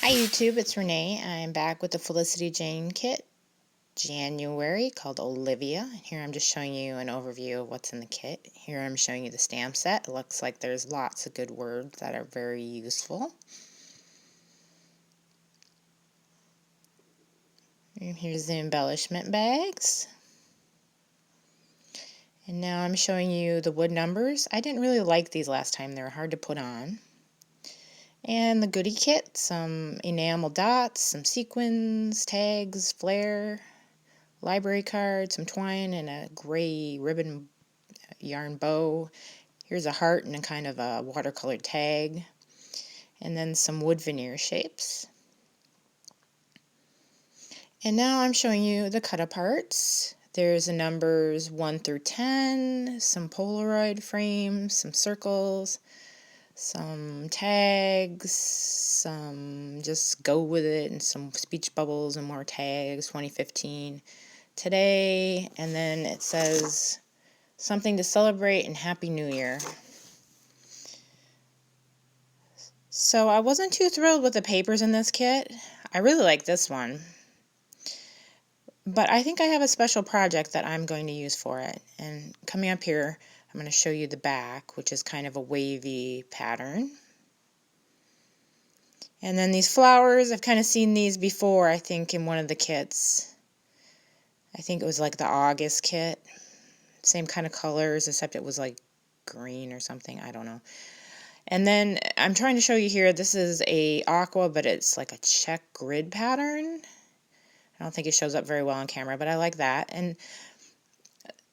Hi YouTube, it's Renee. I'm back with the Felicity Jane kit, January, called Olivia. Here I'm just showing you an overview of what's in the kit. Here I'm showing you the stamp set. It looks like there's lots of good words that are very useful. And here's the embellishment bags. And now I'm showing you the wood numbers. I didn't really like these last time. They were hard to put on. And the goodie kit, some enamel dots, some sequins, tags, flare, library card, some twine, and a gray ribbon yarn bow. Here's a heart and a kind of a watercolor tag. And then some wood veneer shapes. And now I'm showing you the cut-aparts. There's the numbers 1 through 10, some Polaroid frames, some circles, some tags, some just go with it, and some speech bubbles and more tags, 2015, today, and then it says something to celebrate and Happy New Year. So I wasn't too thrilled with the papers in this kit. I really like this one. But I think I have a special project that I'm going to use for it. And coming up here, I'm going to show you the back, which is kind of a wavy pattern. And then these flowers, I've kind of seen these before, I think, in one of the kits. I think it was like the August kit. Same kind of colors, except it was like green or something. I don't know. And then I'm trying to show you here, this is a aqua, but it's like a check grid pattern. I don't think it shows up very well on camera, but I like that. And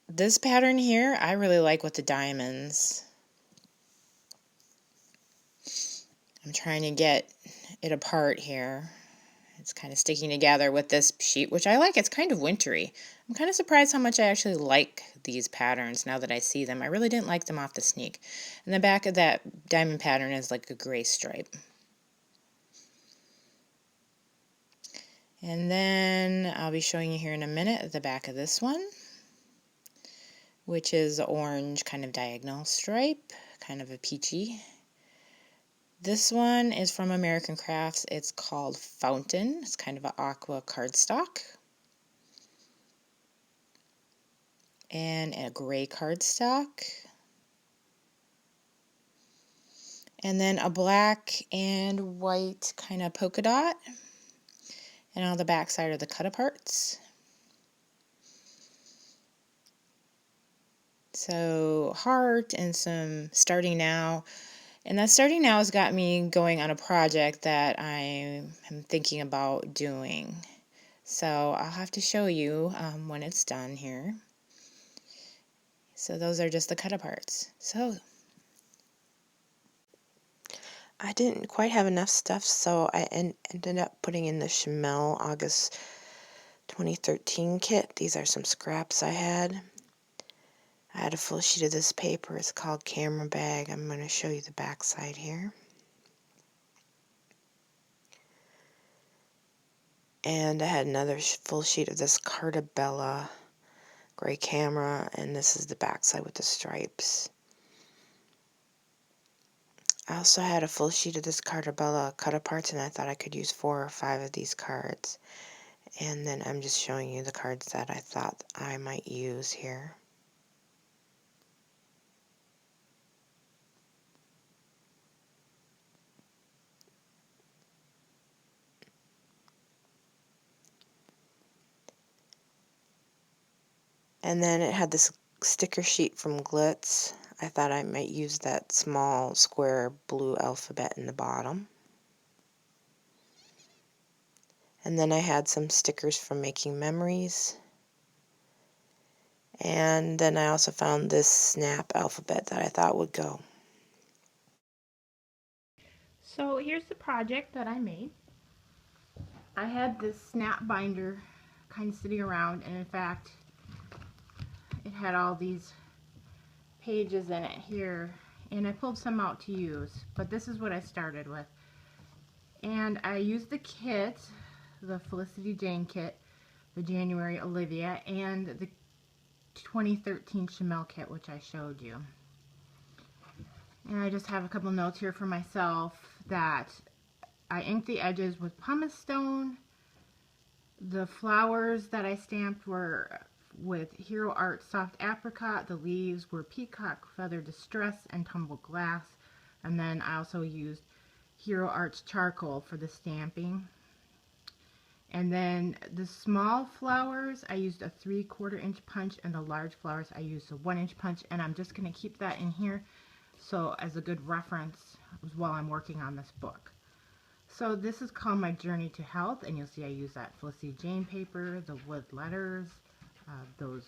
this pattern here, I really like with the diamonds. I'm trying to get it apart here. It's kind of sticking together with this sheet, which I like. It's kind of wintry. I'm kind of surprised how much I actually like these patterns now that I see them. I really didn't like them off the sneak. And the back of that diamond pattern is like a gray stripe. And then I'll be showing you here in a minute the back of this one, which is orange kind of diagonal stripe, kind of a peachy. This one is from American Crafts. It's called Fountain. It's kind of an aqua cardstock. And a gray cardstock. And then a black and white kind of polka dot. And on the back side are the cut-aparts. So heart and some starting now. And that starting now has got me going on a project that I am thinking about doing. So I'll have to show you when it's done here. So those are just the cut-aparts. So I didn't quite have enough stuff, so I ended up putting in the Chamel August 2013 kit. These are some scraps I had. I had a full sheet of this paper. It's called Camera Bag. I'm going to show you the back side here. And I had another full sheet of this Cartabella gray camera, and this is the back side with the stripes. I also had a full sheet of this Cartabella cut-aparts, and I thought I could use 4 or 5 of these cards. And then I'm just showing you the cards that I thought I might use here. And then it had this sticker sheet from Glitz. I thought I might use that small square blue alphabet in the bottom. And then I had some stickers from Making Memories. And then I also found this snap alphabet that I thought would go. So here's the project that I made. I had this snap binder kind of sitting around, and in fact it had all these pages in it here, and I pulled some out to use, but this is what I started with. And I used the kit, the Felicity Jane kit, the January Olivia, and the 2013 Chamel kit, which I showed you. And I just have a couple notes here for myself that I inked the edges with pumice stone. The flowers that I stamped were with Hero Art Soft Apricot. The leaves were Peacock Feather Distress and Tumbled Glass. And then I also used Hero Arts Charcoal for the stamping. And then the small flowers, I used a 3/4 inch punch, and the large flowers, I used a 1-inch punch. And I'm just going to keep that in here so as a good reference while I'm working on this book. So this is called My Journey to Health, and you'll see I use that Felicity Jane paper, the wood letters, those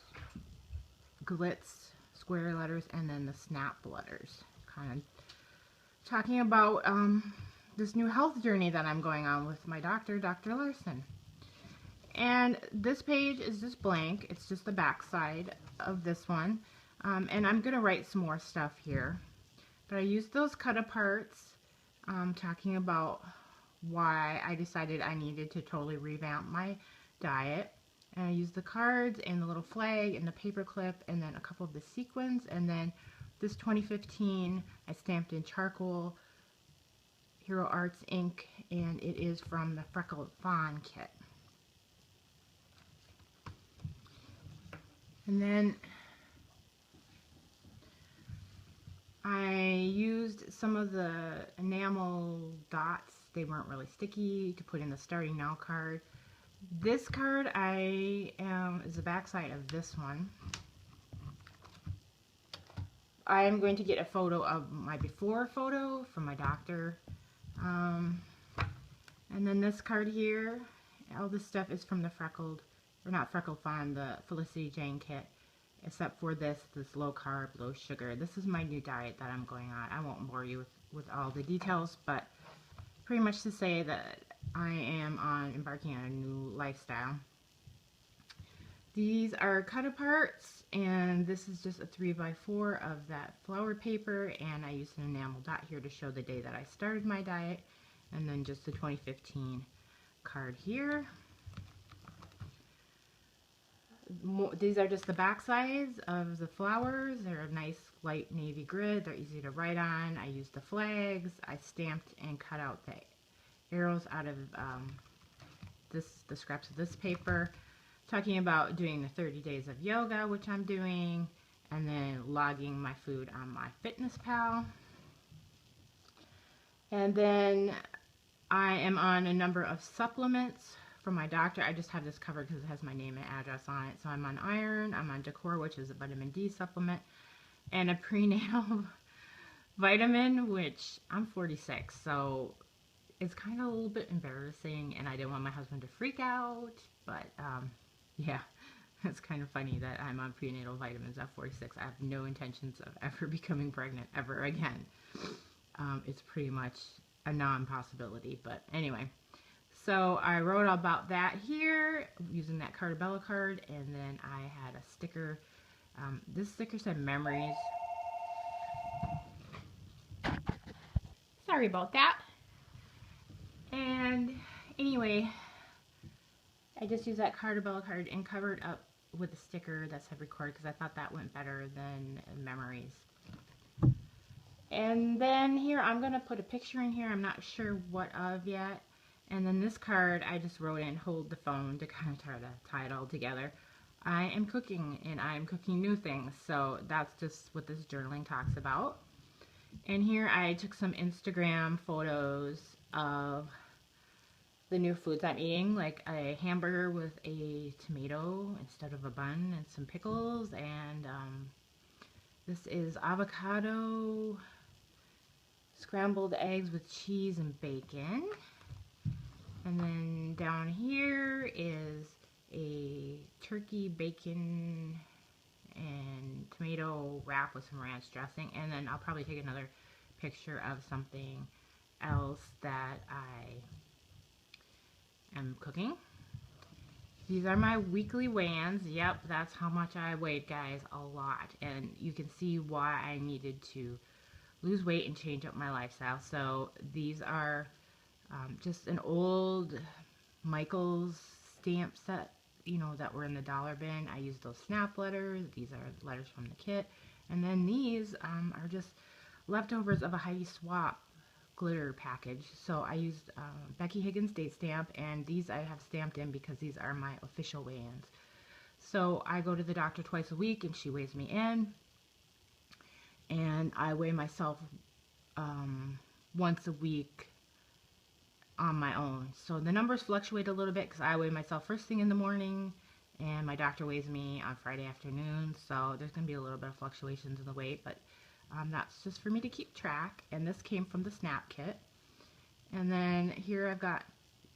glitz square letters, and then the snap letters. Kind of talking about this new health journey that I'm going on with my doctor, Dr. Larson. And this page is just blank. It's just the back side of this one. And I'm going to write some more stuff here. But I used those cut aparts, talking about why I decided I needed to totally revamp my diet. And I used the cards and the little flag and the paper clip and then a couple of the sequins. And then this 2015 I stamped in charcoal Hero Arts ink, and it is from the Freckled Fawn kit. And then I used some of the enamel dots. They weren't really sticky to put in the Starting Now card. This card is the back side of this one. I am going to get a photo of my before photo from my doctor. And then this card here, all this stuff is from the Freckled Fawn, the Felicity Jane kit. Except for this low carb, low sugar. This is my new diet that I'm going on. I won't bore you with all the details, but pretty much to say that I am embarking on a new lifestyle. These are cut aparts, and this is just a 3x4 of that flower paper, and I used an enamel dot here to show the day that I started my diet, and then just the 2015 card here. These are just the back sides of the flowers. They're a nice light navy grid. They're easy to write on. I used the flags. I stamped and cut out the arrows out of the scraps of this paper. Talking about doing the 30 days of yoga, which I'm doing, and then logging my food on MyFitnessPal. And then I am on a number of supplements from my doctor. I just have this covered because it has my name and address on it. So I'm on iron, I'm on Decor, which is a vitamin D supplement, and a prenatal vitamin, which I'm 46, so it's kind of a little bit embarrassing, and I didn't want my husband to freak out, but yeah, it's kind of funny that I'm on prenatal vitamins at 46. I have no intentions of ever becoming pregnant ever again. It's pretty much a non-possibility, but anyway. So I wrote about that here using that Cartabella card, and then I had a sticker. This sticker said memories. Sorry about that. And anyway, I just used that Cartabella card and covered up with a sticker that said record because I thought that went better than memories. And then here, I'm going to put a picture in here. I'm not sure what of yet. And then this card, I just wrote in, hold the phone, to kind of try to tie it all together. I am cooking, and I am cooking new things. So that's just what this journaling talks about. And here I took some Instagram photos of the new foods I'm eating, like a hamburger with a tomato instead of a bun and some pickles. And this is avocado scrambled eggs with cheese and bacon. And then down here is a turkey, bacon, and tomato wrap with some ranch dressing. And then I'll probably take another picture of something else that I am cooking. These are my weekly weigh-ins. Yep, that's how much I weighed, guys. A lot. And you can see why I needed to lose weight and change up my lifestyle. So these are just an old Michael's stamp set, you know, that were in the dollar bin. I used those snap letters. These are letters from the kit. And then these are just leftovers of a Heidi Swapp glitter package. So I used Becky Higgins date stamp, and these I have stamped in because these are my official weigh-ins. So I go to the doctor twice a week, and she weighs me in, and I weigh myself once a week on my own. So the numbers fluctuate a little bit because I weigh myself first thing in the morning, and my doctor weighs me on Friday afternoon. So there's going to be a little bit of fluctuations in the weight, but that's just for me to keep track. And this came from the Snap kit. And then here I've got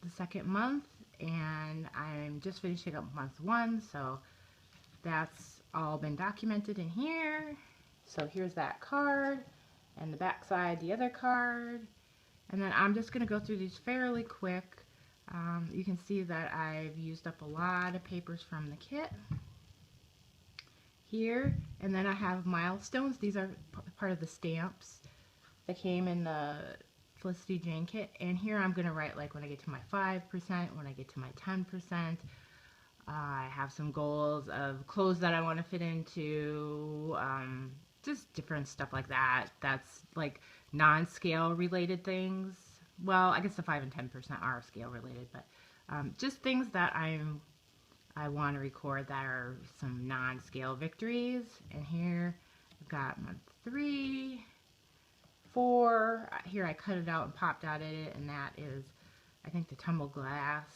the second month, and I'm just finishing up month 1, so that's all been documented in here. So here's that card, and the back side the other card. And then I'm just going to go through these fairly quick. You can see that I've used up a lot of papers from the kit here. And then I have milestones. These are part of the stamps that came in the Felicity Jane kit. And here I'm going to write like when I get to my 5%, when I get to my 10%. I have some goals of clothes that I want to fit into, just different stuff like that. That's like non-scale related things. Well, I guess the 5 and 10% are scale related, but just things that I want to record that are some non-scale victories. And here I've got month 3, 4. Here I cut it out and popped out it, and that is, I think, the tumble glass.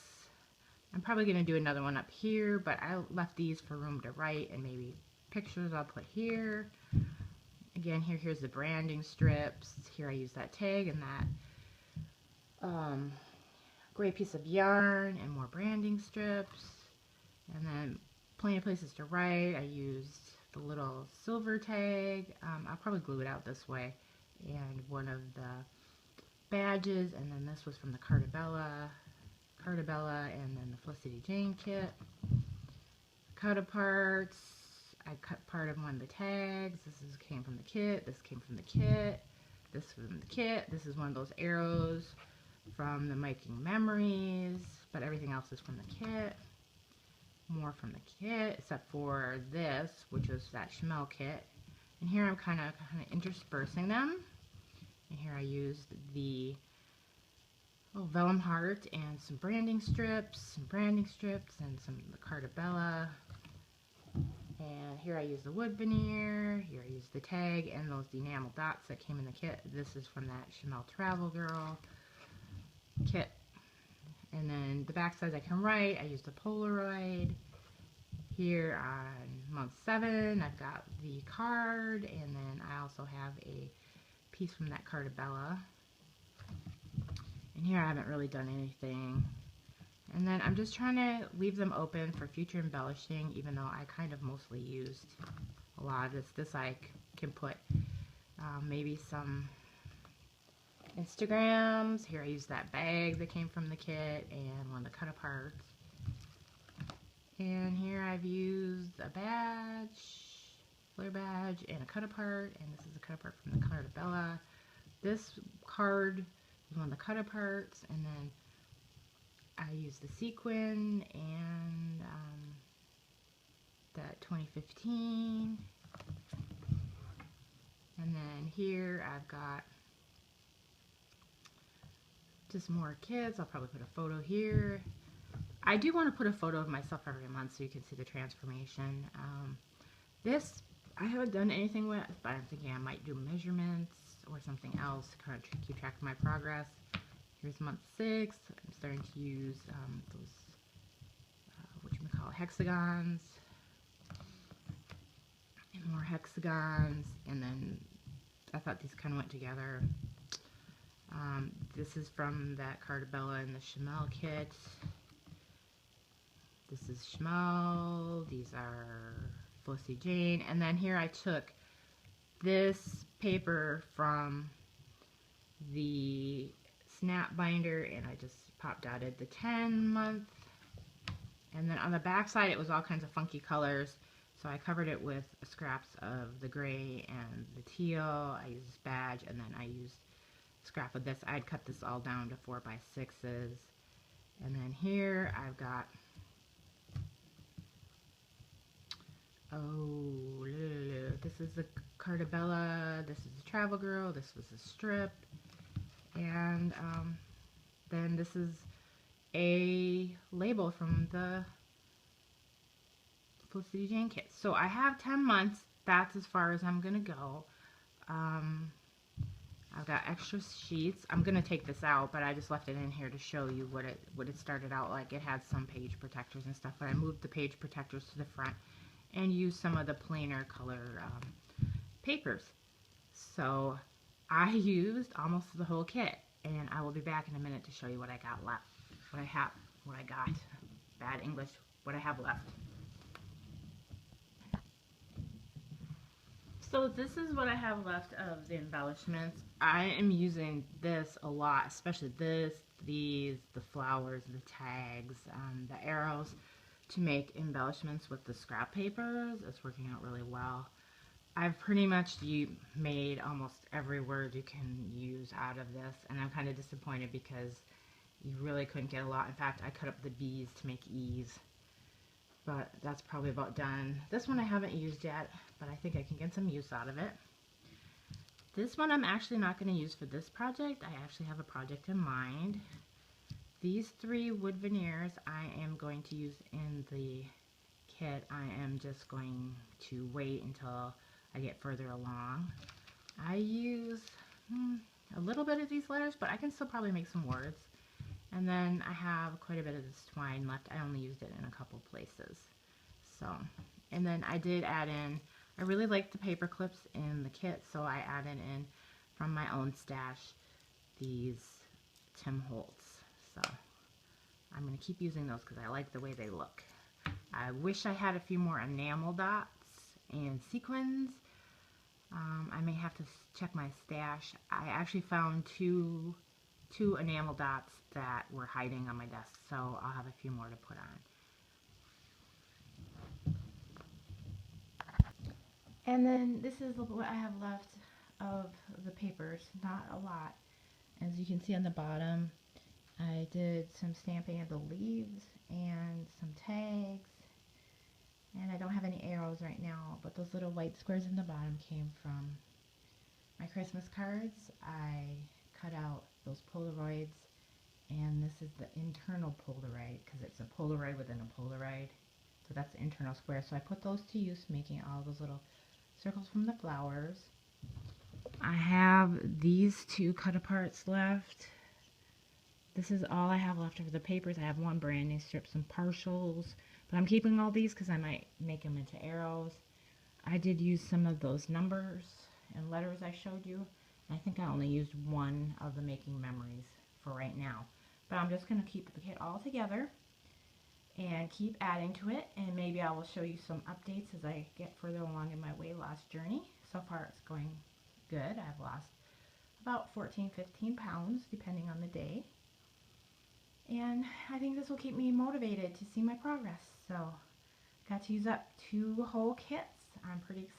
I'm probably going to do another one up here, but I left these for room to write, and maybe pictures I'll put here. Again, here's the branding strips. Here I use that tag and that gray piece of yarn and more branding strips. And then plenty of places to write. I used the little silver tag. I'll probably glue it out this way. And one of the badges, and then this was from the Cartabella, and then the Felicity Jane kit. Cut aparts. I cut part of one of the tags. Came from the kit. This came from the kit. This from the kit. This is one of those arrows from the Making Memories, but everything else is from the kit. More from the kit, except for this, which was that Schmel kit. And here I'm kind of interspersing them. And here I used the vellum heart and some branding strips, and some of the Cartabella. And here I use the wood veneer, here I use the tag, and those enamel dots that came in the kit. This is from that Schmel Travel Girl kit. And then the back side I can write. I used a Polaroid. Here on month 7, I've got the card, and then I also have a piece from that Cartabella. And here I haven't really done anything. And then I'm just trying to leave them open for future embellishing, even though I kind of mostly used a lot of this. This I can put maybe some Instagrams. Here I used that bag that came from the kit and one of the cut aparts. And here I've used a badge, flare badge, and a cut apart. And this is a cut apart from the Cartabella. This card is one of the cut aparts, and then I used the sequin and that 2015. And then here I've got just more kits. I'll probably put a photo here. I do want to put a photo of myself every month so you can see the transformation. This I haven't done anything with, but I'm thinking I might do measurements or something else to kind of keep track of my progress. Here's month 6. I'm starting to use those, hexagons. And more hexagons. And then I thought these kind of went together. This is from that Cartabella and the Schmel kit. This is Schmel. These are Felicity Jane. And then here I took this paper from the Snap binder, and I just popped dotted the 10-month. And then on the back side, it was all kinds of funky colors. So I covered it with scraps of the gray and the teal. I used this badge, and then I used a scrap of this. I'd cut this all down to 4x6s. And then here I've got, this is the Cartabella, this is the Travel Girl, this was a strip. And then this is a label from the Felicity Jane kit. So I have 10 months. That's as far as I'm going to go. I've got extra sheets. I'm going to take this out, but I just left it in here to show you what it started out like. It had some page protectors and stuff, but I moved the page protectors to the front and used some of the plainer color papers. So I used almost the whole kit, and I will be back in a minute to show you what I got left. What I got. Bad English. What I have left. So this is what I have left of the embellishments. I am using this a lot, especially this, these, the flowers, the tags, the arrows to make embellishments with the scrap papers. It's working out really well. I've pretty much made almost every word you can use out of this, and I'm kind of disappointed because you really couldn't get a lot. In fact, I cut up the B's to make E's. But that's probably about done. This one I haven't used yet, but I think I can get some use out of it. This one I'm actually not going to use for this project. I actually have a project in mind. These 3 wood veneers I am going to use in the kit. I am just going to wait until I get further along. I use a little bit of these letters, but I can still probably make some words. And then I have quite a bit of this twine left. I only used it in a couple places. So, and then I did add in, I really like the paper clips in the kit, so I added in from my own stash these Tim Holtz. So I'm going to keep using those because I like the way they look. I wish I had a few more enamel dots and sequins. I may have to check my stash. I actually found two enamel dots that were hiding on my desk, so I'll have a few more to put on. And then this is what I have left of the papers, not a lot. As you can see on the bottom, I did some stamping of the leaves and some tags, and I don't have any arrows right now, but those little white squares in the bottom came from my Christmas cards. I cut out those Polaroids, and this is the internal Polaroid because it's a Polaroid within a Polaroid. So that's the internal square. So I put those to use, making all those little circles from the flowers. I have these 2 cut aparts left. This is all I have left of the papers. I have 1 branding strip, some partials, but I'm keeping all these because I might make them into arrows. I did use some of those numbers and letters I showed you. I think I only used 1 of the making memories for right now. But I'm just going to keep the kit all together and keep adding to it, and maybe I will show you some updates as I get further along in my weight loss journey. So far it's going good. I've lost about 14-15 pounds depending on the day, and I think this will keep me motivated to see my progress. So got to use up 2 whole kits. I'm pretty excited.